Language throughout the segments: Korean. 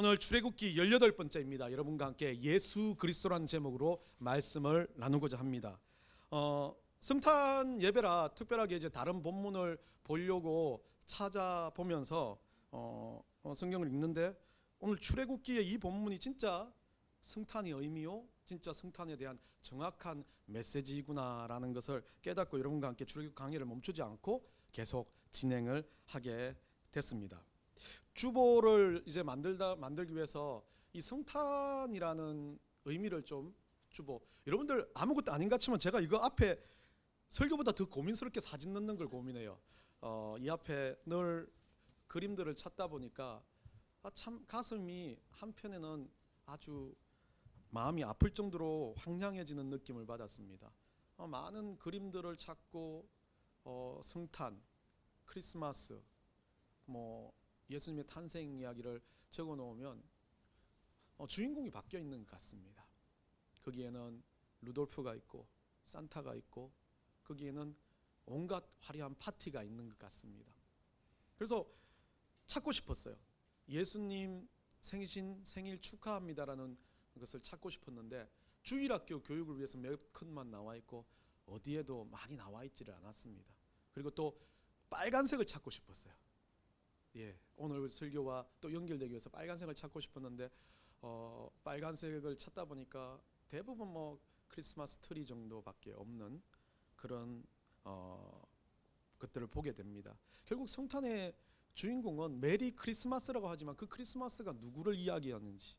오늘 출애굽기 18번째입니다. 여러분과 함께 예수 그리스도라는 제목으로 말씀을 나누고자 합니다. 성탄 예배라 특별하게 이제 다른 본문을 보려고 찾아보면서 성경을 읽는데 오늘 출애굽기의 이 본문이 진짜 성탄의 의미요, 진짜 성탄에 대한 정확한 메시지구나라는 것을 깨닫고 여러분과 함께 출애굽 강의를 멈추지 않고 계속 진행을 하게 됐습니다. 주보를 이제 만들기 위해서 이 성탄이라는 의미를 좀 주보, 여러분들 아무것도 아닌 것 같지만 제가 이거 앞에 설교보다 더 고민스럽게 사진 넣는 걸 고민해요. 이 앞에 늘 그림들을 찾다 보니까 참 가슴이 한편에는 아주 마음이 아플 정도로 황량해지는 느낌을 받았습니다. 많은 그림들을 찾고 성탄, 크리스마스, 예수님의 탄생 이야기를 적어 놓으면 주인공이 바뀌어 있는 것 같습니다. 거기에는 루돌프가 있고 산타가 있고 거기에는 온갖 화려한 파티가 있는 것 같습니다. 그래서 찾고 싶었어요. 예수님 생일 축하합니다라는 것을 찾고 싶었는데 주일학교 교육을 위해서 몇 컷만 나와 있고 어디에도 많이 나와 있지를 않았습니다. 그리고 또 빨간색을 찾고 싶었어요. 오늘 설교와 또 연결되기 위해서 빨간색을 찾고 싶었는데 빨간색을 찾다 보니까 대부분 크리스마스 트리 정도밖에 없는 그런 것들을 보게 됩니다. 결국 성탄의 주인공은 메리 크리스마스라고 하지만 그 크리스마스가 누구를 이야기하는지,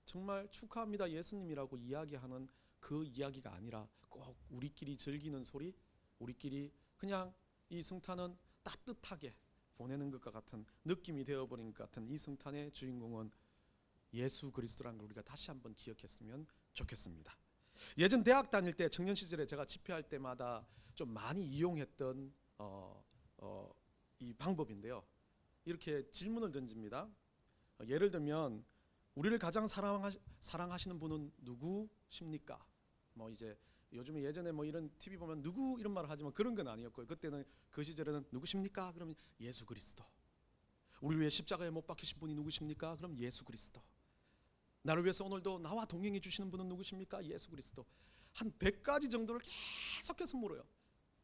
정말 축하합니다 예수님이라고 이야기하는 그 이야기가 아니라 꼭 우리끼리 즐기는 소리, 우리끼리 그냥 이 성탄은 따뜻하게 보내는 것과 같은 느낌이 되어버린 것 같은 이 성탄의 주인공은 예수 그리스도라는 걸 우리가 다시 한번 기억했으면 좋겠습니다. 예전 대학 다닐 때 청년 시절에 제가 집회할 때마다 좀 많이 이용했던 이 방법인데요. 이렇게 질문을 던집니다. 예를 들면 우리를 가장 사랑하시는 분은 누구십니까? 이제 요즘에 예전에 이런 TV 보면 누구 이런 말을 하지만 그런 건 아니었고요. 그때는 그 시절에는 누구십니까? 그러면 예수 그리스도. 우리 위해 십자가에 못 박히신 분이 누구십니까? 그럼 예수 그리스도. 나를 위해서 오늘도 나와 동행해 주시는 분은 누구십니까? 예수 그리스도. 한 100가지 정도를 계속해서 물어요.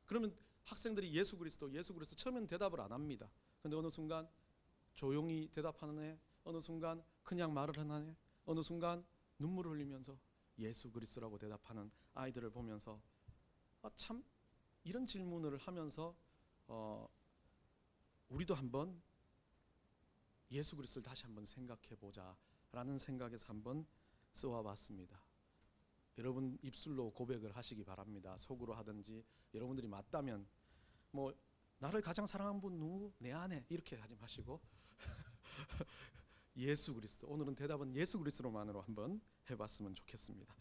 그러면 학생들이 예수 그리스도 처음에는 대답을 안 합니다. 근데 어느 순간 조용히 대답하는 애, 어느 순간 그냥 말을 하는 애, 어느 순간 눈물을 흘리면서 예수 그리스도라고 대답하는 아이들을 보면서 참 이런 질문을 하면서 우리도 한번 예수 그리스도를 다시 한번 생각해 보자라는 생각에서 한번 써와봤습니다. 여러분 입술로 고백을 하시기 바랍니다. 속으로 하든지 여러분들이 맞다면 나를 가장 사랑하는 분 누구? 내 아내. 이렇게 하지 마시고 예수 그리스도. 오늘은 대답은 예수 그리스도만으로 한번 해봤으면 좋겠습니다.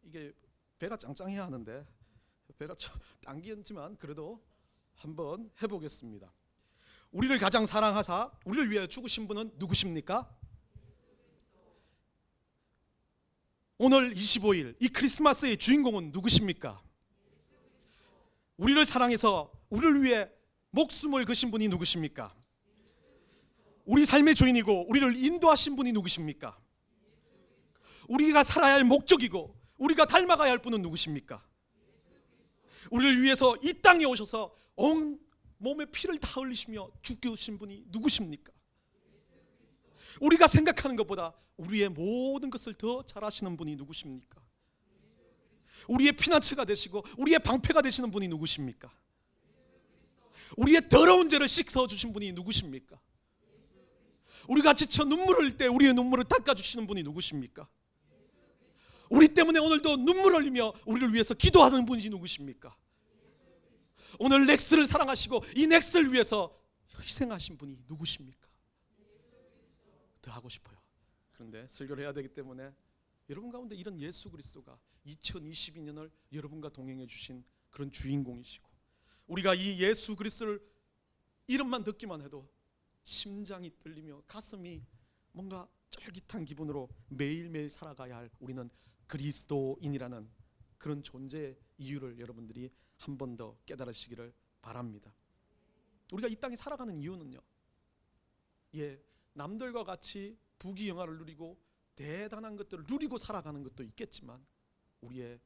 이게 배가 짱짱해야 하는데 배가 좀 당기지만 그래도 한번 해보겠습니다. 우리를 가장 사랑하사 우리를 위해 죽으신 분은 누구십니까? 오늘 25일 이 크리스마스의 주인공은 누구십니까? 우리를 사랑해서 우리를 위해 목숨을 거신 분이 누구십니까? 우리 삶의 주인이고 우리를 인도하신 분이 누구십니까? 우리가 살아야 할 목적이고 우리가 닮아가야 할 분은 누구십니까? 우리를 위해서 이 땅에 오셔서 온 몸에 피를 다 흘리시며 죽으신 분이 누구십니까? 우리가 생각하는 것보다 우리의 모든 것을 더 잘하시는 분이 누구십니까? 우리의 피난처가 되시고 우리의 방패가 되시는 분이 누구십니까? 우리의 더러운 죄를 씻어주신 분이 누구십니까? 우리가 지쳐 눈물을 흘릴 때 우리의 눈물을 닦아주시는 분이 누구십니까? 우리 때문에 오늘도 눈물 흘리며 우리를 위해서 기도하는 분이 누구십니까? 오늘 넥스를 사랑하시고 이 넥스를 위해서 희생하신 분이 누구십니까? 더 하고 싶어요. 그런데 설교를 해야 되기 때문에 여러분 가운데 이런 예수 그리스도가 2022년을 여러분과 동행해 주신 그런 주인공이시고 우리가 이 예수 그리스도를 이름만 듣기만 해도 심장이 떨리며 가슴이 뭔가 쫄깃한 기분으로 매일매일 살아가야 할 우리는 그리스도인이라는 그런 존재의 이유를 여러분들이 한 번 더 깨달으시기를 바랍니다. 우리가 이 땅에 살아가는 이유는요, 남들과 같이 부귀영화를 누리고 대단한 것들을 누리고 살아가는 것도 있겠지만 우리의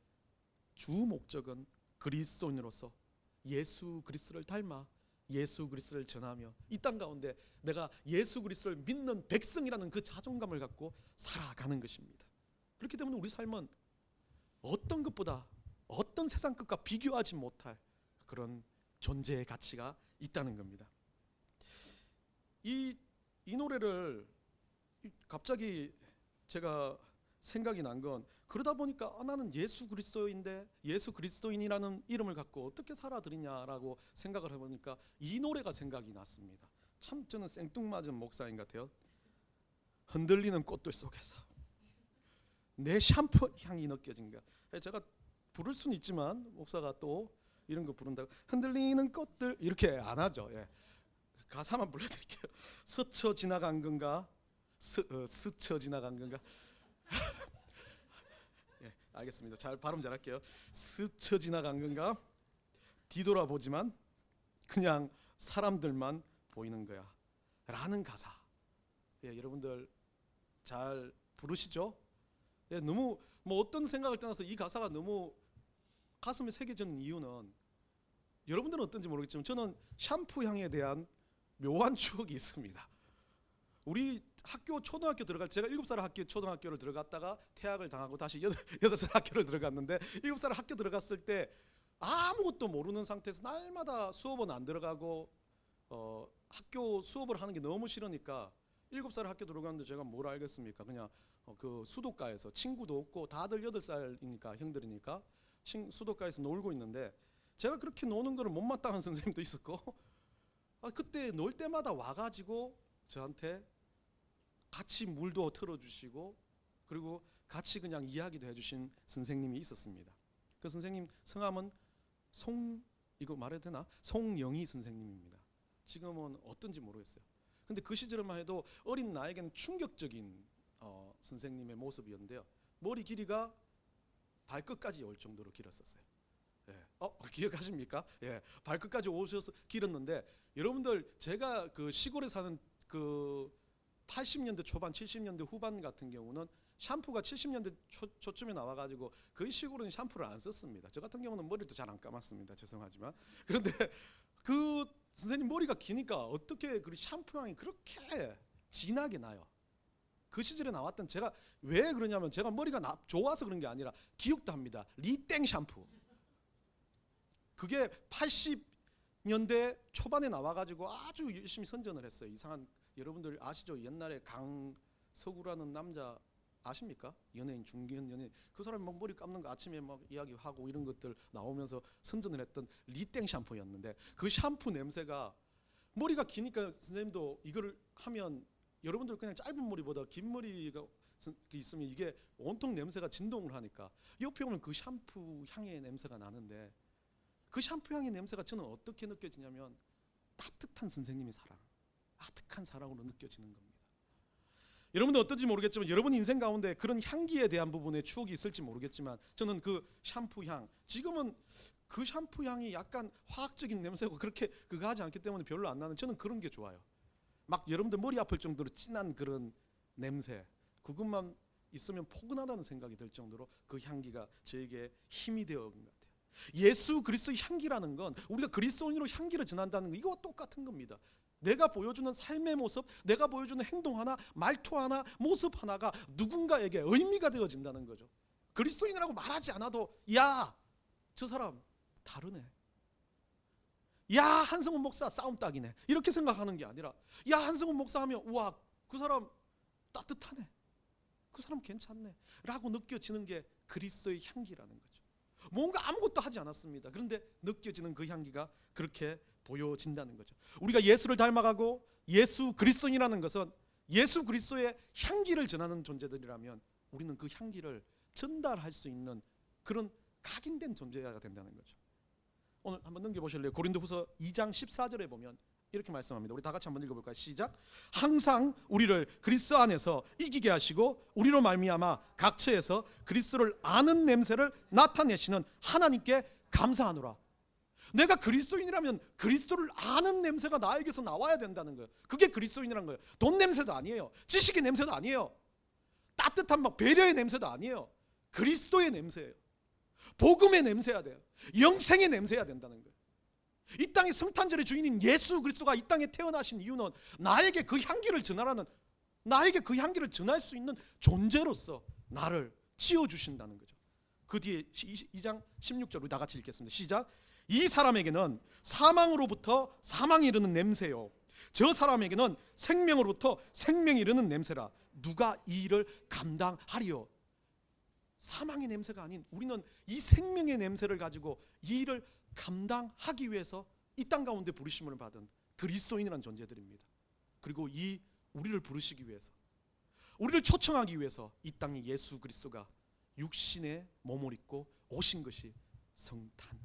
주 목적은 그리스도인으로서 예수 그리스도를 닮아 예수 그리스도를 전하며 이 땅 가운데 내가 예수 그리스도를 믿는 백성이라는 그 자존감을 갖고 살아가는 것입니다. 그렇기 때문에 우리 삶은 어떤 것보다 어떤 세상 것과 비교하지 못할 그런 존재의 가치가 있다는 겁니다. 이 노래를 갑자기 제가 생각이 난 건 그러다 보니까 나는 예수 그리스도인데 예수 그리스도인이라는 이름을 갖고 어떻게 살아드리냐라고 생각을 해보니까 이 노래가 생각이 났습니다. 참 저는 생뚱맞은 목사인 것 같아요. 흔들리는 꽃들 속에서 내 샴푸 향이 느껴진가. 제가 부를 수는 있지만 목사가 또 이런 거 부른다고 흔들리는 꽃들 이렇게 안 하죠. 예. 가사만 불러드릴게요. 스쳐 지나간 건가? 스쳐 지나간 건가? 예, 알겠습니다. 잘 발음 잘할게요. 스쳐 지나간 건가? 뒤돌아보지만 그냥 사람들만 보이는 거야 라는 가사. 예, 여러분들 잘 부르시죠? 예, 너무 뭐 어떤 생각을 떠나서 이 가사가 너무 가슴에 새겨지는 이유는 여러분들은 어떤지 모르겠지만 저는 샴푸 향에 대한 묘한 추억이 있습니다. 우리 학교 초등학교 들어갈 때 제가 7살 초등학교를 들어갔다가 퇴학을 당하고 다시 8살 학교를 들어갔는데 7살 학교 들어갔을 때 아무것도 모르는 상태에서 날마다 수업은 안 들어가고 학교 수업을 하는 게 너무 싫으니까 7살 학교 들어갔는데 제가 뭘 알겠습니까? 그냥 그 수도가에서 친구도 없고 다들 8살이니까 형들이니까 수도가에서 놀고 있는데 제가 그렇게 노는 거를 못마땅한 선생님도 있었고 그때 놀 때마다 와가지고 저한테 같이 물도 틀어주시고 그리고 같이 그냥 이야기도 해주신 선생님이 있었습니다. 그 선생님 성함은 이거 말해도 되나? 송영희 선생님입니다. 지금은 어떤지 모르겠어요. 근데 그 시절만 해도 어린 나에게는 충격적인 선생님의 모습이었는데요. 머리 길이가 발끝까지 올 정도로 길었었어요. 예. 기억하십니까? 예. 발끝까지 오셔서 길었는데 여러분들 제가 그 시골에 사는 그 80년대 초반 70년대 후반 같은 경우는 샴푸가 70년대 초쯤에 나와가지고 거의 시골은 샴푸를 안 썼습니다. 저 같은 경우는 머리도 잘 안 감았습니다. 죄송하지만. 그런데 그 선생님 머리가 기니까 어떻게 그 샴푸 향이 그렇게 진하게 나요. 그 시절에 나왔던 제가 왜 그러냐면 제가 머리가 좋아서 그런 게 아니라 기억도 합니다. 리땡 샴푸. 그게 80년대 초반에 나와가지고 아주 열심히 선전을 했어요. 이상한 여러분들 아시죠? 옛날에 강서구라는 남자 아십니까? 연예인 중견 연예인 그 사람이 막 머리 감는 거 아침에 막 이야기하고 이런 것들 나오면서 선전을 했던 리땡 샴푸였는데 그 샴푸 냄새가 머리가 기니까 선생님도 이거를 하면 여러분들 그냥 짧은 머리보다 긴 머리가 있으면 이게 온통 냄새가 진동을 하니까 옆에 오면 그 샴푸 향의 냄새가 나는데 그 샴푸 향의 냄새가 저는 어떻게 느껴지냐면 따뜻한 선생님의 사랑, 아득한 사랑으로 느껴지는 겁니다. 여러분들 어떤지 모르겠지만 여러분 인생 가운데 그런 향기에 대한 부분에 추억이 있을지 모르겠지만 저는 그 샴푸 향, 지금은 그 샴푸 향이 약간 화학적인 냄새고 그렇게 그거 하지 않기 때문에 별로 안 나는 저는 그런 게 좋아요. 막 여러분들 머리 아플 정도로 진한 그런 냄새, 그것만 있으면 포근하다는 생각이 들 정도로 그 향기가 저에게 힘이 되어 온 것 같아요. 예수 그리스도의 향기라는 건 우리가 그리스도인으로 향기를 전한다는 거 이거와 똑같은 겁니다. 내가 보여주는 삶의 모습, 내가 보여주는 행동 하나, 말투 하나, 모습 하나가 누군가에게 의미가 되어진다는 거죠. 그리스도인이라고 말하지 않아도 야, 저 사람 다르네. 야, 한성훈 목사 싸움 딱이네. 이렇게 생각하는 게 아니라 야, 한성훈 목사 하면 우와, 그 사람 따뜻하네. 그 사람 괜찮네. 라고 느껴지는 게 그리스도의 향기라는 거죠. 뭔가 아무것도 하지 않았습니다. 그런데 느껴지는 그 향기가 그렇게 보여진다는 거죠. 우리가 예수를 닮아가고 예수 그리스도인이라는 것은 예수 그리스도의 향기를 전하는 존재들이라면 우리는 그 향기를 전달할 수 있는 그런 각인된 존재가 된다는 거죠. 오늘 한번 넘겨보실래요? 고린도후서 2장 14절에 보면 이렇게 말씀합니다. 우리 다 같이 한번 읽어볼까요? 시작. 항상 우리를 그리스도 안에서 이기게 하시고 우리로 말미암아 각처에서 그리스도를 아는 냄새를 나타내시는 하나님께 감사하노라. 내가 그리스도인이라면 그리스도를 아는 냄새가 나에게서 나와야 된다는 거예요. 그게 그리스도인이라는 거예요. 돈 냄새도 아니에요. 지식의 냄새도 아니에요. 따뜻한 막 배려의 냄새도 아니에요. 그리스도의 냄새예요. 복음의 냄새야 돼요. 영생의 냄새야 된다는 거예요. 이 땅의 성탄절의 주인인 예수 그리스도가 이 땅에 태어나신 이유는 나에게 그 향기를 전하라는, 나에게 그 향기를 전할 수 있는 존재로서 나를 지어주신다는 거죠. 그 뒤에 2장 16절 우리 다 같이 읽겠습니다. 시작. 이 사람에게는 사망으로부터 사망이 이르는 냄새요, 저 사람에게는 생명으로부터 생명이 이르는 냄새라. 누가 이 일을 감당하리요? 사망의 냄새가 아닌 우리는 이 생명의 냄새를 가지고 이 일을 감당하기 위해서 이 땅 가운데 부르심을 받은 그리스도인이라는 존재들입니다. 그리고 이 우리를 부르시기 위해서, 우리를 초청하기 위해서 이 땅에 예수 그리스도가 육신의 몸을 입고 오신 것이 성탄.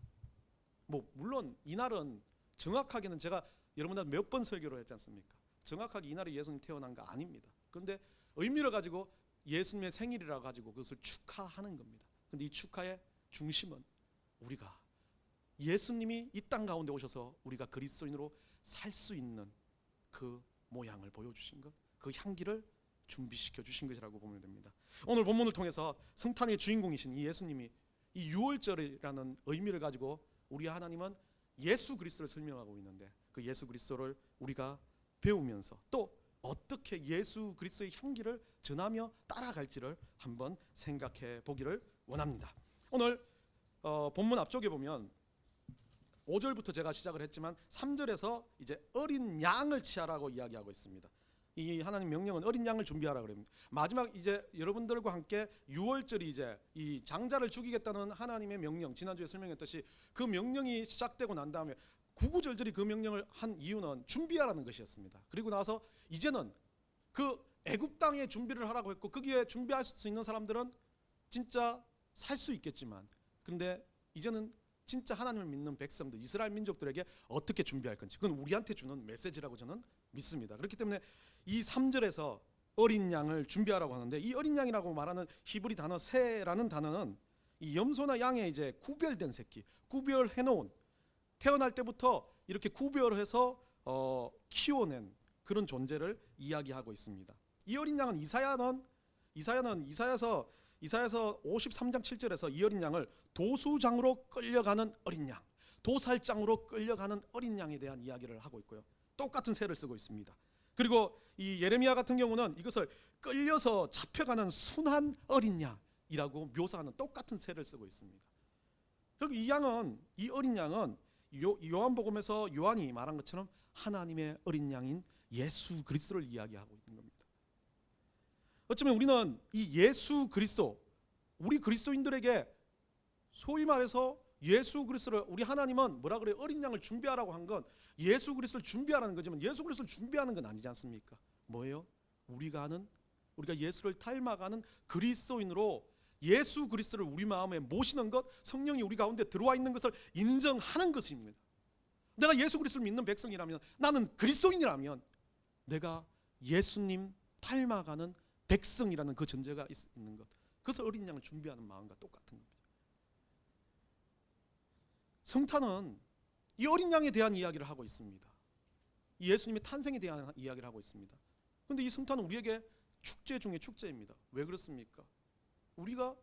물론 이날은 정확하게는 제가 여러분들 몇 번 설교를 했지 않습니까? 정확하게 이날에 예수님 태어난 거 아닙니다. 그런데 의미를 가지고 예수님의 생일이라 가지고 그것을 축하하는 겁니다. 그런데 이 축하의 중심은 우리가 예수님이 이 땅 가운데 오셔서 우리가 그리스도인으로 살 수 있는 그 모양을 보여주신 것, 그 향기를 준비시켜 주신 것이라고 보면 됩니다. 오늘 본문을 통해서 성탄의 주인공이신 이 예수님이 이 유월절이라는 의미를 가지고 우리 하나님은 예수 그리스도를 설명하고 있는데, 그 예수 그리스도를 우리가 배우면서 또 어떻게 예수 그리스도의 향기를 전하며 따라갈지를 한번 생각해 보기를 원합니다. 오늘 본문 앞쪽에 보면 5절부터 제가 시작을 했지만 3절에서 이제 어린 양을 취하라고 이야기하고 있습니다. 이 하나님 명령은 어린 양을 준비하라 그럽니다. 마지막 이제 여러분들과 함께 유월절이 이제 이 장자를 죽이겠다는 하나님의 명령, 지난주에 설명했듯이 그 명령이 시작되고 난 다음에 구구절절히 그 명령을 한 이유는 준비하라는 것이었습니다. 그리고 나서 이제는 그 애굽 땅에 준비를 하라고 했고, 거기에 준비할 수 있는 사람들은 진짜 살 수 있겠지만, 그런데 이제는 진짜 하나님을 믿는 백성들, 이스라엘 민족들에게 어떻게 준비할 건지, 그건 우리한테 주는 메시지라고 저는 믿습니다. 그렇기 때문에 이 3절에서 어린 양을 준비하라고 하는데, 이 어린 양이라고 말하는 히브리 단어 새라는 단어는 이 염소나 양의 이제 구별된 새끼, 구별해 놓은, 태어날 때부터 이렇게 구별해서 키워낸 그런 존재를 이야기하고 있습니다. 이 어린 양은 이사야서 53장 7절에서 이 어린 양을 도수장으로 끌려가는 어린 양, 도살장으로 끌려가는 어린 양에 대한 이야기를 하고 있고요. 똑같은 새를 쓰고 있습니다. 그리고 이 예레미야 같은 경우는 이것을 끌려서 잡혀가는 순한 어린 양이라고 묘사하는 똑같은 새를 쓰고 있습니다. 그리고 이 어린 양은 요한복음에서 요한이 말한 것처럼 하나님의 어린 양인 예수 그리스도를 이야기하고 있는 겁니다. 어쩌면 우리는 이 예수 그리스도, 우리 그리스도인들에게 소위 말해서 예수 그리스도를, 우리 하나님은 뭐라 그래요? 어린 양을 준비하라고 한 건 예수 그리스도를 준비하라는 거지만, 예수 그리스도를 준비하는 건 아니지 않습니까? 뭐예요? 우리가 예수를 닮아가는 그리스도인으로 예수 그리스도를 우리 마음에 모시는 것, 성령이 우리 가운데 들어와 있는 것을 인정하는 것입니다. 내가 예수 그리스도를 믿는 백성이라면, 나는 그리스도인이라면 내가 예수님 닮아가는 백성이라는 그 전제가 있는 것, 그것을 어린 양을 준비하는 마음과 똑같은 겁니다. 성탄은 이 어린 양에 대한 이야기를 하고 있습니다. 예수님의 탄생에 대한 이야기를 하고 있습니다. 그런데 이 성탄은 우리에게 축제 중에 축제입니다. 왜 그렇습니까? 우리가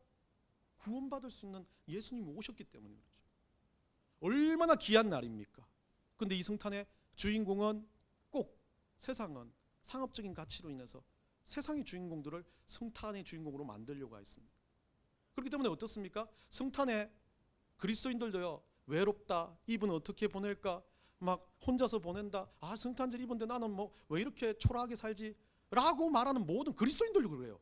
구원받을 수 있는 예수님이 오셨기 때문에 그렇죠. 얼마나 귀한 날입니까? 그런데 이 성탄의 주인공은 꼭 세상은 상업적인 가치로 인해서 세상의 주인공들을 성탄의 주인공으로 만들려고 했습니다. 그렇기 때문에 어떻습니까? 성탄에 그리스도인들도요, 외롭다, 이분은 어떻게 보낼까, 막 혼자서 보낸다, 성탄절 이브인데 나는 왜 이렇게 초라하게 살지 라고 말하는 모든 그리스도인들도 그래요.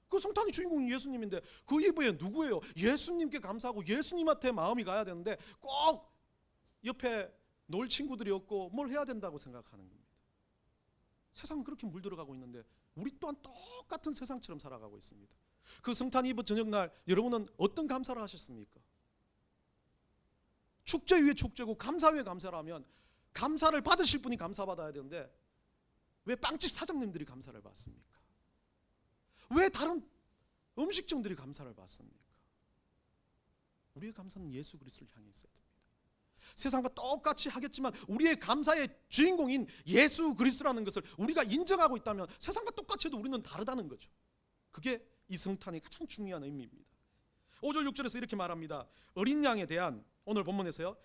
그 성탄의 주인공이 예수님인데 그 이브에 누구예요? 예수님께 감사하고 예수님한테 마음이 가야 되는데 꼭 옆에 놀 친구들이 없고 뭘 해야 된다고 생각하는 겁니다. 세상은 그렇게 물들어가고 있는데 우리 또한 똑같은 세상처럼 살아가고 있습니다. 그 성탄 이브 저녁날 여러분은 어떤 감사를 하셨습니까? 축제 위에 축제고 감사 위에 감사라면 감사를 받으실 분이 감사받아야 되는데 왜 빵집 사장님들이 감사를 받습니까? 왜 다른 음식점들이 감사를 받습니까? 우리의 감사는 예수 그리스도를 향해 있어야 됩니다. 세상과 똑같이 하겠지만 우리의 감사의 주인공인 예수 그리스도라는 것을 우리가 인정하고 있다면 세상과 똑같이 해도 우리는 다르다는 거죠. 그게 이 성탄의 가장 중요한 의미입니다. 5절 6절에서 이렇게 말합니다. 어린 양에 대한, 오늘 본문에서요,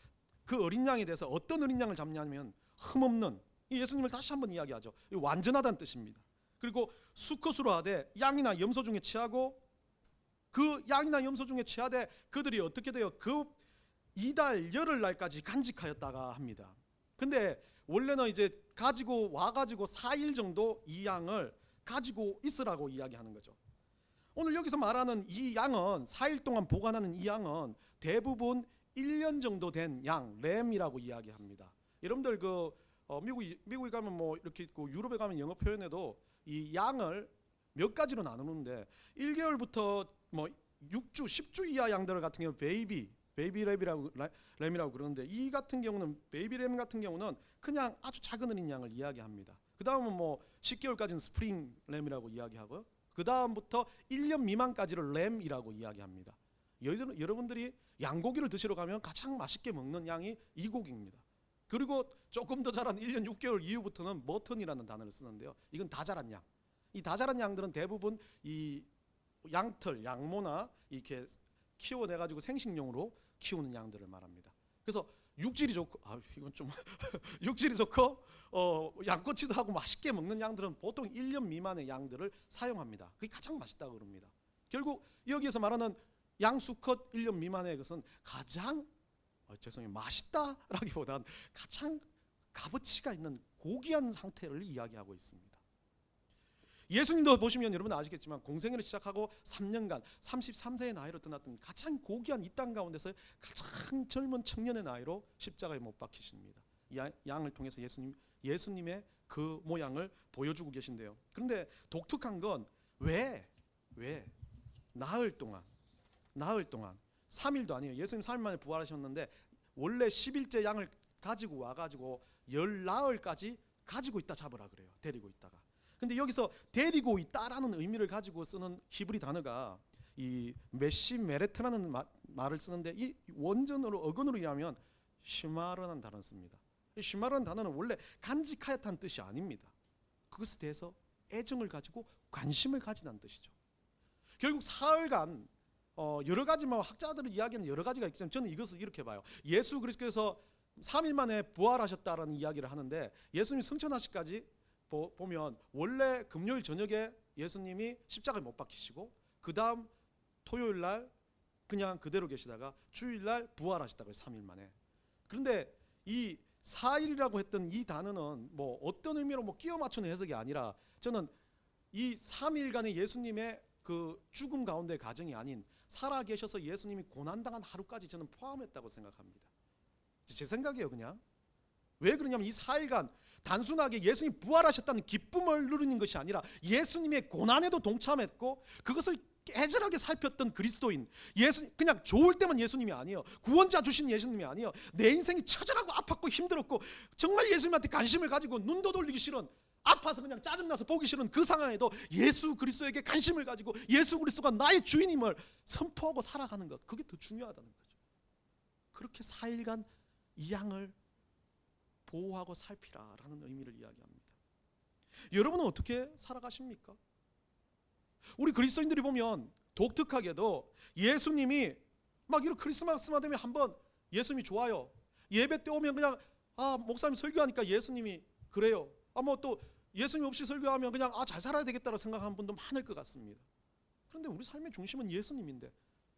그 어린 양에 대해서 어떤 어린 양을 잡냐면 흠없는, 예수님을 다시 한번 이야기하죠. 완전하다는 뜻입니다. 그리고 수컷으로 하되 양이나 염소 중에 취하고, 그 양이나 염소 중에 취하되 그들이 어떻게 돼요? 그 이달 열흘날까지 간직하였다가 합니다. 근데 원래는 이제 가지고 와가지고 4일 정도 이 양을 가지고 있으라고 이야기하는 거죠. 오늘 여기서 말하는 이 양은, 4일 동안 보관하는 이 양은 대부분 1년 정도 된 양, 램이라고 이야기합니다. 여러분들 미국에 가면 뭐 이렇게 있고 유럽에 가면 영어 표현에도 이 양을 몇 가지로 나누는데 1개월부터 뭐 6주, 10주 이하 양들 같은 경우 베이비 램이라고 그러는데, 이 같은 경우는 베이비 램 같은 경우는 그냥 아주 작은 어린 양을 이야기합니다. 그 다음은 뭐 10개월까지는 스프링 램이라고 이야기하고요. 그 다음부터 1년 미만까지를 램이라고 이야기합니다. 여러분들이 양고기를 드시러 가면 가장 맛있게 먹는 양이 이 고기입니다. 그리고 조금 더 자란 1년 6개월 이후부터는 머턴이라는 단어를 쓰는데요. 이건 다 자란 양. 이 다 자란 양들은 대부분 이 양털, 양모나 이렇게 키워내가지고 생식용으로 키우는 양들을 말합니다. 그래서 육질이 좋고, 이건 좀 육질이 좋고 양꼬치도 하고 맛있게 먹는 양들은 보통 1년 미만의 양들을 사용합니다. 그게 가장 맛있다고 그럽니다. 결국 여기에서 말하는 양수컷 1년 미만의 것은 가장 맛있다라기보다는 가장 값어치가 있는 고귀한 상태를 이야기하고 있습니다. 예수님도 보시면 여러분 아시겠지만 공생애를 시작하고 3년간 33세의 나이로 떠났던 가장 고귀한 이 땅 가운데서 가장 젊은 청년의 나이로 십자가에 못 박히십니다. 양을 통해서 예수님의 그 모양을 보여주고 계신데요. 그런데 독특한 건 왜 나흘 동안 3일도 아니에요. 예수님 3일 만에 부활하셨는데 원래 10일째 양을 가지고 와가지고 10나흘까지 가지고 있다 잡으라 그래요. 데리고 있다가. 근데 여기서 데리고 있다라는 의미를 가지고 쓰는 히브리 단어가 이 메시메레트라는 말을 쓰는데, 이 원전으로 어근으로 이하면 시마르라는 단어를 씁니다. 이 시마르라는 단어는 원래 간직하였다는 뜻이 아닙니다. 그것에 대해서 애정을 가지고 관심을 가지다는 뜻이죠. 결국 사흘간 여러 가지 학자들의 이야기는 여러 가지가 있지만 저는 이것을 이렇게 봐요. 예수 그리스도께서 3일 만에 부활하셨다라는 이야기를 하는데, 예수님 성천하시까지 보면 원래 금요일 저녁에 예수님이 십자가에 못 박히시고 그 다음 토요일 날 그냥 그대로 계시다가 주일 날 부활하시다고요. 3일 만에. 그런데 이 4일이라고 했던 이 단어는 뭐 어떤 의미로 끼워 맞추는 해석이 아니라, 저는 이 3일간의 예수님의 그 죽음 가운데 가정이 아닌 살아 계셔서 예수님이 고난당한 하루까지 저는 포함했다고 생각합니다. 제 생각이에요. 그냥 왜 그러냐면 이 4일간 단순하게 예수님이 부활하셨다는 기쁨을 누리는 것이 아니라 예수님의 고난에도 동참했고 그것을 애절하게 살폈던 그리스도인, 그냥 좋을 때만 예수님이 아니에요. 구원자 주신 예수님이 아니에요. 내 인생이 처절하고 아팠고 힘들었고 정말 예수님한테 관심을 가지고 눈도 돌리기 싫은, 아파서 그냥 짜증나서 보기 싫은 그 상황에도 예수 그리스도에게 관심을 가지고 예수 그리스도가 나의 주인임을 선포하고 살아가는 것, 그게 더 중요하다는 거죠. 그렇게 4일간 이 양을 보호하고 살피라라는 의미를 이야기합니다. 여러분은 어떻게 살아가십니까? 우리 그리스도인들이 보면 독특하게도 예수님이 막 이런 크리스마스만 되면 한번 예수님이 좋아요. 예배 때 오면 그냥 목사님 설교하니까 예수님이 그래요. 뭐 또 예수님 없이 설교하면 그냥 잘 살아야 되겠다고 생각하는 분도 많을 것 같습니다. 그런데 우리 삶의 중심은 예수님인데,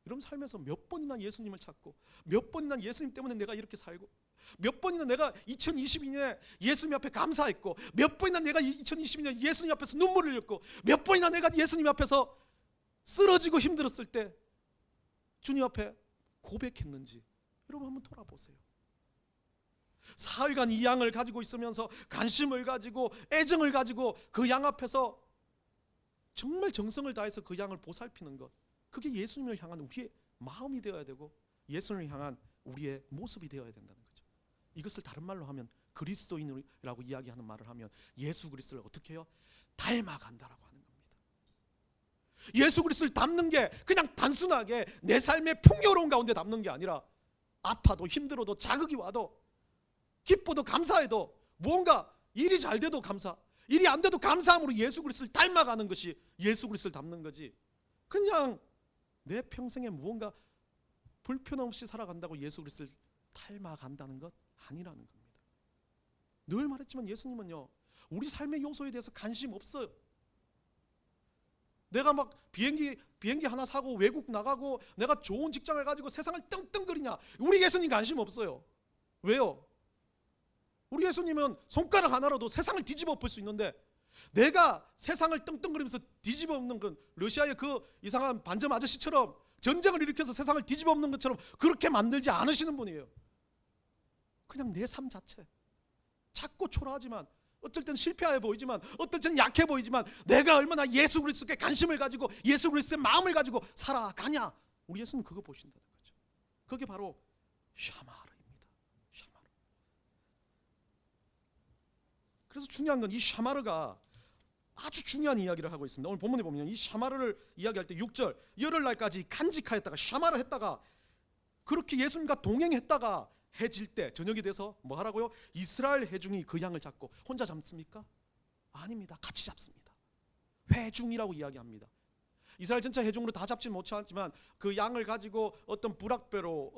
여러분 삶에서 몇 번이나 예수님을 찾고 몇 번이나 예수님 때문에 내가 이렇게 살고 몇 번이나 내가 2022년에 예수님 앞에 감사했고 몇 번이나 내가 2022년 예수님 앞에서 눈물을 흘렸고 몇 번이나 내가 예수님 앞에서 쓰러지고 힘들었을 때 주님 앞에 고백했는지 여러분 한번 돌아보세요. 사흘간 이 양을 가지고 있으면서 관심을 가지고 애정을 가지고 그 양 앞에서 정말 정성을 다해서 그 양을 보살피는 것, 그게 예수님을 향한 우리의 마음이 되어야 되고 예수님을 향한 우리의 모습이 되어야 된다는 거죠. 이것을 다른 말로 하면 그리스도인이라고 이야기하는 말을 하면 예수 그리스도를 어떻게 해요? 닮아간다라고 하는 겁니다. 예수 그리스도를 닮는 게 그냥 단순하게 내 삶의 풍요로운 가운데 닮는 게 아니라 아파도 힘들어도 자극이 와도 기뻐도 감사해도 뭔가 일이 잘 돼도 감사, 일이 안 돼도 감사함으로 예수 그리스도를 닮아가는 것이 예수 그리스도를 닮는 거지, 그냥 내 평생에 무언가 불편 없이 살아간다고 예수 그리스도를 닮아간다는 것 아니라는 겁니다. 늘 말했지만 예수님은요, 우리 삶의 요소에 대해서 관심 없어요. 내가 막 비행기 하나 사고 외국 나가고 내가 좋은 직장을 가지고 세상을 떵떵거리냐, 우리 예수님 관심 없어요. 왜요? 우리 예수님은 손가락 하나로도 세상을 뒤집어 엎을 수 있는데, 내가 세상을 떵떵거리면서 뒤집어 엎는 건 러시아의 그 이상한 반점 아저씨처럼 전쟁을 일으켜서 세상을 뒤집어 엎는 것처럼 그렇게 만들지 않으시는 분이에요. 그냥 내 삶 자체, 작고 초라하지만 어떨 땐 실패해 보이지만 어떨 땐 약해 보이지만 내가 얼마나 예수 그리스도께 관심을 가지고 예수 그리스도의 마음을 가지고 살아가냐, 우리 예수님 그거 보신다는 거죠. 그게 바로 샤마르입니다. 샤마르. 그래서 중요한 건 이 샤마르가 아주 중요한 이야기를 하고 있습니다. 오늘 본문에 보면 이 샤마르를 이야기할 때 6절, 열흘날까지 간직하였다가 샤마르 했다가 그렇게 예수님과 동행했다가 해질 때 저녁이 돼서 뭐 하라고요? 이스라엘 회중이 그 양을 잡고 혼자 잡습니까? 아닙니다. 같이 잡습니다. 회중이라고 이야기합니다. 이스라엘 전체 회중으로 다 잡지 못하지만 그 양을 가지고 어떤 부락배로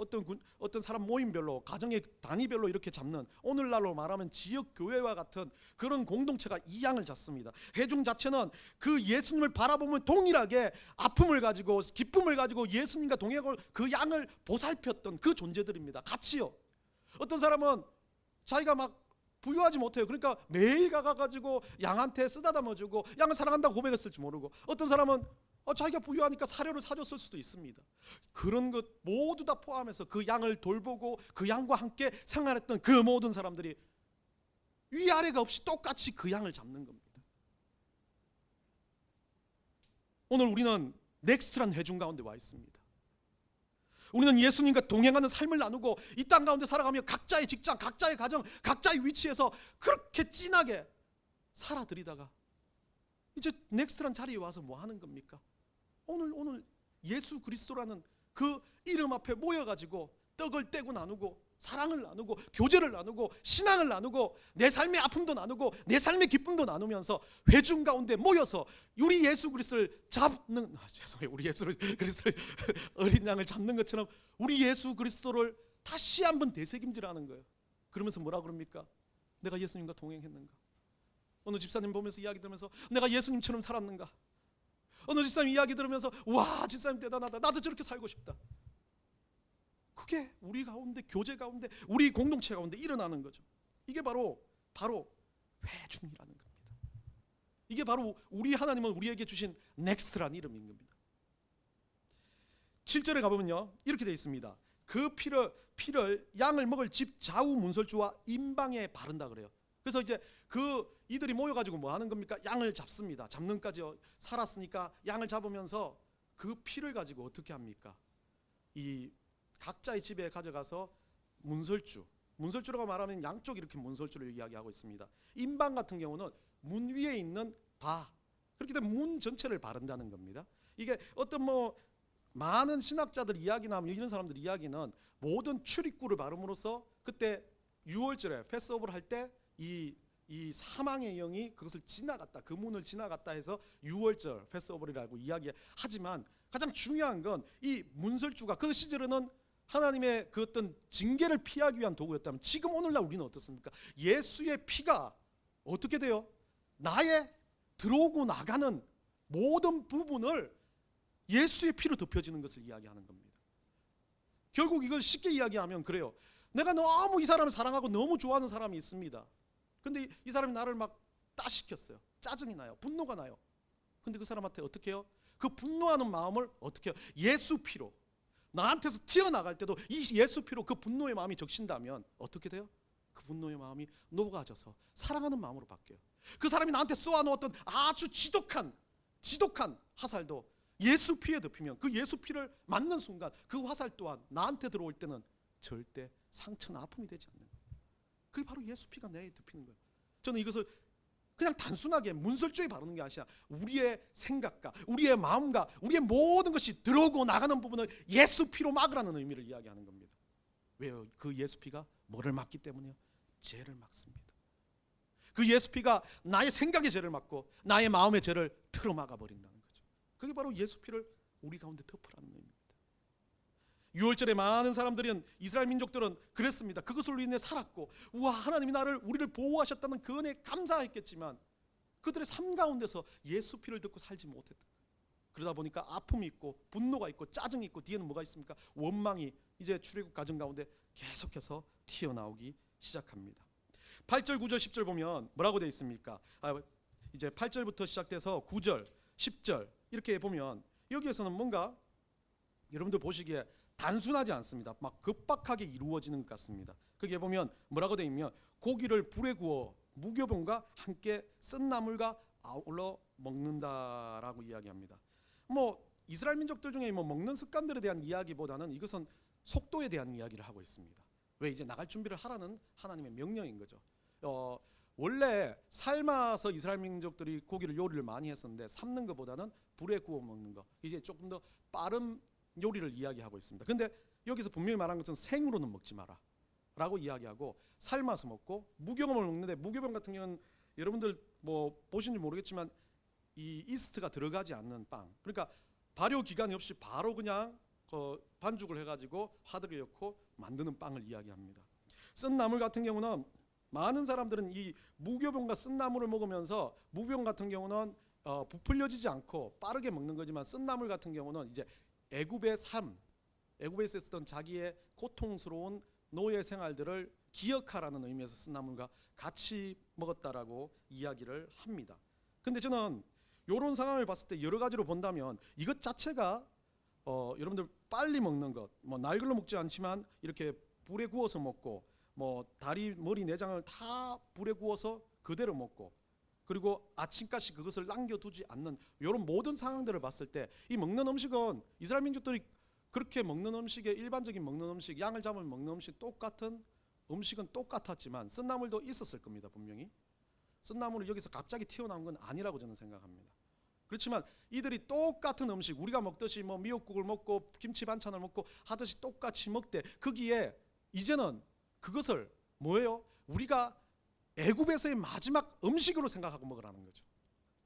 어떤 사람 모임별로 가정의 단위별로 이렇게 잡는, 오늘날로 말하면 지역 교회와 같은 그런 공동체가 이 양을 잡습니다. 회중 자체는 그 예수님을 바라보면 동일하게 아픔을 가지고 기쁨을 가지고 예수님과 동행하고 그 양을 보살폈던 그 존재들입니다. 같이요. 어떤 사람은 자기가 막 부유하지 못해요. 그러니까 매일 가가지고 양한테 쓰다듬어주고 양을 사랑한다고 고백했을지 모르고, 어떤 사람은 자기가 부유하니까 사료를 사줬을 수도 있습니다. 그런 것 모두 다 포함해서 그 양을 돌보고 그 양과 함께 생활했던 그 모든 사람들이 위아래가 없이 똑같이 그 양을 잡는 겁니다. 오늘 우리는 넥스트란 회중 가운데 와 있습니다. 우리는 예수님과 동행하는 삶을 나누고 이 땅 가운데 살아가며 각자의 직장, 각자의 가정, 각자의 위치에서 그렇게 진하게 살아들이다가 이제 넥스트란 자리에 와서 뭐 하는 겁니까? 오늘 예수 그리스도라는 그 이름 앞에 모여가지고 떡을 떼고 나누고 사랑을 나누고 교제를 나누고 신앙을 나누고 내 삶의 아픔도 나누고 내 삶의 기쁨도 나누면서 회중 가운데 모여서 우리 예수 그리스도를 잡는, 죄송해요, 우리 예수 그리스도를 어린 양을 잡는 것처럼 우리 예수 그리스도를 다시 한번 되새김질하는 거예요. 그러면서 뭐라 그럽니까? 내가 예수님과 동행했는가? 어느 집사님 보면서 이야기 들으면서 내가 예수님처럼 살았는가? 어느 집사님 이야기 들으면서 와, 집사님 대단하다, 나도 저렇게 살고 싶다. 그게 우리 가운데, 교제 가운데, 우리 공동체 가운데 일어나는 거죠. 이게 바로 회중이라는 겁니다. 이게 바로 우리 하나님은 우리에게 주신 넥스트란 이름인 겁니다. 7절에 가보면요, 이렇게 되어 있습니다. 그 피를 양을 먹을 집 좌우 문설주와 임방에 바른다 그래요. 그래서 이제 이들이 모여가지고 뭐 하는 겁니까? 양을 잡습니다. 잡는까지 살았으니까 양을 잡으면서 그 피를 가지고 어떻게 합니까? 이 각자의 집에 가져가서 문설주라고 말하면 양쪽 이렇게 문설주를 이야기하고 있습니다. 임방 같은 경우는 문 위에 있는 바, 그렇기 때문에 문 전체를 바른다는 겁니다. 이게 어떤 많은 신학자들 이야기나 이런 사람들 이야기는 모든 출입구를 바름으로써 그때 유월절에 패스오버를 할 때 이 사망의 영이 그것을 지나갔다, 그 문을 지나갔다 해서 유월절 패스오버라고 이야기하지만 가장 중요한 건 이 문설주가 그 시절에는 하나님의 그 어떤 징계를 피하기 위한 도구였다면, 지금 오늘날 우리는 어떻습니까? 예수의 피가 어떻게 돼요? 나의 들어오고 나가는 모든 부분을 예수의 피로 덮여지는 것을 이야기하는 겁니다. 결국 이걸 쉽게 이야기하면 그래요. 내가 너무 이 사람을 사랑하고 너무 좋아하는 사람이 있습니다. 근데 이 사람이 나를 막 따시켰어요. 짜증이 나요. 분노가 나요. 근데 그 사람한테 어떻게 해요? 그 분노하는 마음을 어떻게 해요? 예수 피로, 나한테서 튀어나갈 때도 이 예수 피로 그 분노의 마음이 적신다면 어떻게 돼요? 그 분노의 마음이 녹아져서 사랑하는 마음으로 바뀌어요. 그 사람이 나한테 쏘아놓았던 아주 지독한 화살도 예수 피에 덮이면 그 예수 피를 맞는 순간 그 화살 또한 나한테 들어올 때는 절대 상처나 아픔이 되지 않는 거예요. 그게 바로 예수 피가 내에 덮이는 거예요. 저는 이것을 그냥 단순하게 문설주에 바르는 게 아니라 우리의 생각과 우리의 마음과 우리의 모든 것이 들어오고 나가는 부분을 예수 피로 막으라는 의미를 이야기하는 겁니다. 왜요? 그 예수 피가 뭐를 막기 때문이요? 죄를 막습니다. 그 예수 피가 나의 생각의 죄를 막고 나의 마음의 죄를 틀어막아 버린다는 거죠. 그게 바로 예수 피를 우리 가운데 덮으라는 의미입니다. 유월절에 많은 사람들은, 이스라엘 민족들은 그랬습니다. 그것으로 인해 살았고, 우와, 하나님이 우리를 보호하셨다는 그 은혜에 감사했겠지만 그들의 삶 가운데서 예수 피를 듣고 살지 못했다. 그러다 보니까 아픔이 있고 분노가 있고 짜증이 있고, 뒤에는 뭐가 있습니까? 원망이 이제 출애굽 과정 가운데 계속해서 튀어나오기 시작합니다. 8절, 9절, 10절 보면 뭐라고 되어 있습니까? 이제 8절부터 시작돼서 9절, 10절 이렇게 보면 여기에서는 뭔가 여러분들 보시기에 단순하지 않습니다. 막 급박하게 이루어지는 것 같습니다. 거기에 보면 뭐라고 되어 있냐면, 고기를 불에 구워 무교병과 함께 쓴 나물과 아울러 먹는다라고 이야기합니다. 이스라엘 민족들 중에 먹는 습관들에 대한 이야기보다는 이것은 속도에 대한 이야기를 하고 있습니다. 왜? 이제 나갈 준비를 하라는 하나님의 명령인 거죠. 원래 삶아서 이스라엘 민족들이 고기를 요리를 많이 했었는데, 삶는 것보다는 불에 구워 먹는 거, 이제 조금 더 빠른 요리를 이야기하고 있습니다. 근데 여기서 분명히 말한 것은 생으로는 먹지 마라 라고 이야기하고, 삶아서 먹고 무교병을 먹는데, 무교병 같은 경우는 여러분들 보신지 모르겠지만 이 이스트가 들어가지 않는 빵, 그러니까 발효 기간이 없이 바로 그냥 반죽을 해가지고 화덕에 넣고 만드는 빵을 이야기합니다. 쓴 나물 같은 경우는 많은 사람들은 이 무교병과 쓴 나물을 먹으면서, 무교병 같은 경우는 부풀려지지 않고 빠르게 먹는 거지만, 쓴 나물 같은 경우는 이제 애굽의 삶, 애굽에서 있었던 자기의 고통스러운 노예 생활들을 기억하라는 의미에서 쓴 나물과 같이 먹었다라고 이야기를 합니다. 근데 저는 이런 상황을 봤을 때 여러 가지로 본다면, 이것 자체가 여러분들 빨리 먹는 것, 날걸로 먹지 않지만 이렇게 불에 구워서 먹고, 다리, 머리, 내장을 다 불에 구워서 그대로 먹고, 그리고 아침까지 그것을 남겨두지 않는 이런 모든 상황들을 봤을 때, 이 먹는 음식은 이스라엘 민족들이 그렇게 먹는 음식의 일반적인 먹는 음식, 양을 잡으면 먹는 음식, 똑같은 음식은 똑같았지만 쓴나물도 있었을 겁니다. 분명히 쓴나물은 여기서 갑자기 튀어나온 건 아니라고 저는 생각합니다. 그렇지만 이들이 똑같은 음식, 우리가 먹듯이 미역국을 먹고 김치 반찬을 먹고 하듯이 똑같이 먹되, 거기에 이제는 그것을 뭐예요? 우리가 애굽에서의 마지막 음식으로 생각하고 먹으라는 거죠.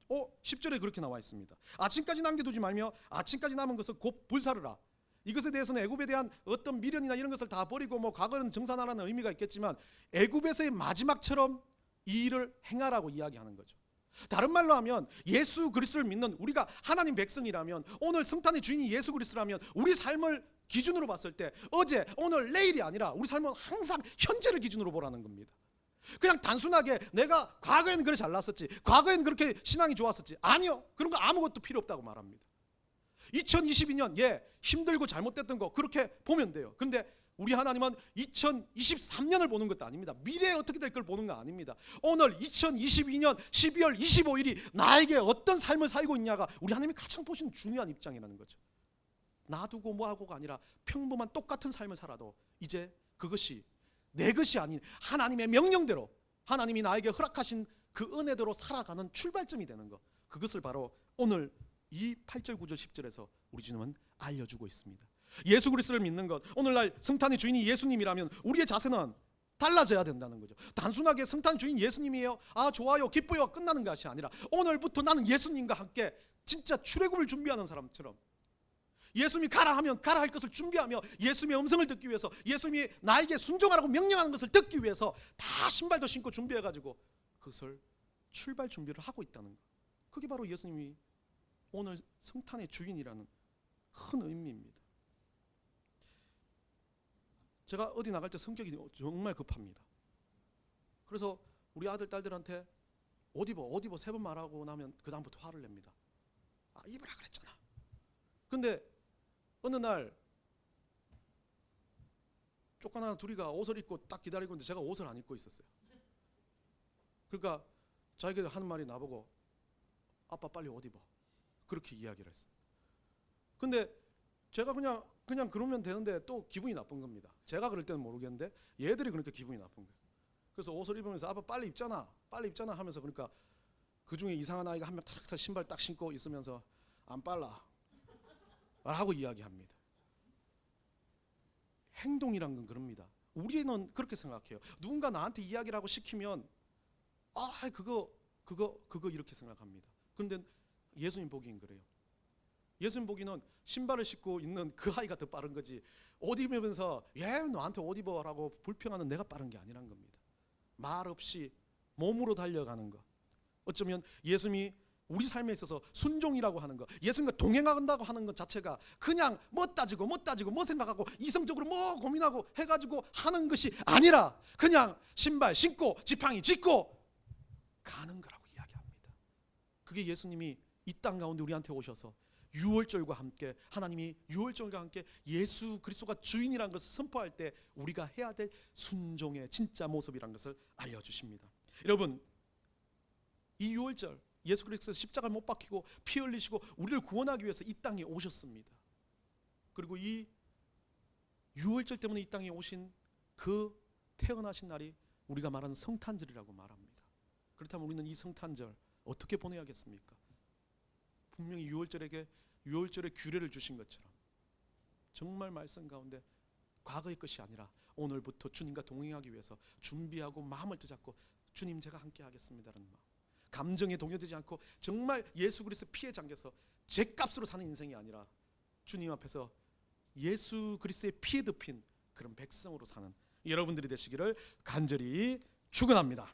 10절에 그렇게 나와 있습니다. 아침까지 남겨두지 말며 아침까지 남은 것을 곧 불사르라. 이것에 대해서는 애굽에 대한 어떤 미련이나 이런 것을 다 버리고 과거는 정산하라는 의미가 있겠지만, 애굽에서의 마지막처럼 이 일을 행하라고 이야기하는 거죠. 다른 말로 하면, 예수 그리스도를 믿는 우리가 하나님 백성이라면, 오늘 성탄의 주인이 예수 그리스도라면, 우리 삶을 기준으로 봤을 때 어제, 오늘, 내일이 아니라 우리 삶은 항상 현재를 기준으로 보라는 겁니다. 그냥 단순하게 내가 과거에는 그렇게 잘났었지, 과거에는 그렇게 신앙이 좋았었지, 아니요, 그런 거 아무것도 필요 없다고 말합니다. 2022년 힘들고 잘못됐던 거 그렇게 보면 돼요. 근데 우리 하나님은 2023년을 보는 것도 아닙니다. 미래에 어떻게 될 걸 보는 거 아닙니다. 오늘 2022년 12월 25일이 나에게 어떤 삶을 살고 있냐가 우리 하나님이 가장 보시는 중요한 입장이라는 거죠. 놔두고 뭐하고가 아니라 평범한 똑같은 삶을 살아도 이제 그것이 내 것이 아닌 하나님의 명령대로, 하나님이 나에게 허락하신 그 은혜대로 살아가는 출발점이 되는 것, 그것을 바로 오늘 이 8절, 9절, 10절에서 우리 주님은 알려주고 있습니다. 예수 그리스도를 믿는 것, 오늘날 성탄의 주인이 예수님이라면 우리의 자세는 달라져야 된다는 거죠. 단순하게 성탄의 주인 예수님이에요, 좋아요, 기뻐요, 끝나는 것이 아니라, 오늘부터 나는 예수님과 함께 진짜 출애굽을 준비하는 사람처럼, 예수님이 가라 하면 가라 할 것을 준비하며, 예수님의 음성을 듣기 위해서, 예수님이 나에게 순종하라고 명령하는 것을 듣기 위해서 다 신발도 신고 준비해가지고 그것을 출발 준비를 하고 있다는 것, 그게 바로 예수님이 오늘 성탄의 주인이라는 큰 의미입니다. 제가 어디 나갈 때 성격이 정말 급합니다. 그래서 우리 아들 딸들한테 옷 입어 3번 말하고 나면 그 다음부터 화를 냅니다. 입으라 그랬잖아. 근데 어느 날 쪼까나 둘이가 옷을 입고 딱 기다리고 있는데 제가 옷을 안 입고 있었어요. 그러니까 자기가 하는 말이 나보고, 아빠 빨리 옷 입어, 그렇게 이야기를 했어요. 근데 제가 그냥 그러면 되는데 또 기분이 나쁜 겁니다. 제가 그럴 때는 모르겠는데 얘들이 그러니까 기분이 나쁜 거예요. 그래서 옷을 입으면서 아빠 빨리 입잖아 하면서, 그러니까 그 중에 이상한 아이가 한 명 탁 신발 딱 신고 있으면서 안 빨라 라고 이야기합니다. 행동이란 건 그럽니다. 우리는 그렇게 생각해요. 누군가 나한테 이야기를 하고 시키면 그거 이렇게 생각합니다. 그런데 예수님 보기엔 그래요. 예수님 보기는 신발을 신고 있는 그 아이가 더 빠른 거지, 옷 입으면서 너한테 옷 입어라고 불평하는 내가 빠른 게 아니란 겁니다. 말 없이 몸으로 달려가는 것. 어쩌면 예수님이 우리 삶에 있어서 순종이라고 하는 것, 예수님과 동행한다고 하는 것 자체가 그냥 뭐 따지고 뭐 생각하고 이성적으로 뭐 고민하고 해가지고 하는 것이 아니라 그냥 신발 신고 지팡이 짚고 가는 거라고 이야기합니다. 그게 예수님이 이 땅 가운데 우리한테 오셔서 유월절과 함께, 하나님이 유월절과 함께 예수 그리스도가 주인이라는 것을 선포할 때 우리가 해야 될 순종의 진짜 모습이라는 것을 알려주십니다. 여러분, 이 유월절 예수 그리스도 십자가를 못 박히고 피 흘리시고 우리를 구원하기 위해서 이 땅에 오셨습니다. 그리고 이 유월절 때문에 이 땅에 오신 그 태어나신 날이 우리가 말하는 성탄절이라고 말합니다. 그렇다면 우리는 이 성탄절 어떻게 보내야겠습니까? 분명히 유월절의 규례를 주신 것처럼 정말 말씀 가운데 과거의 것이 아니라 오늘부터 주님과 동행하기 위해서 준비하고 마음을 뜨잡고 주님 제가 함께 하겠습니다라는 마음, 감정에 동요되지 않고 정말 예수 그리스도 피에 잠겨서 죗값으로 사는 인생이 아니라 주님 앞에서 예수 그리스도의 피에 덮인 그런 백성으로 사는 여러분들이 되시기를 간절히 축원합니다.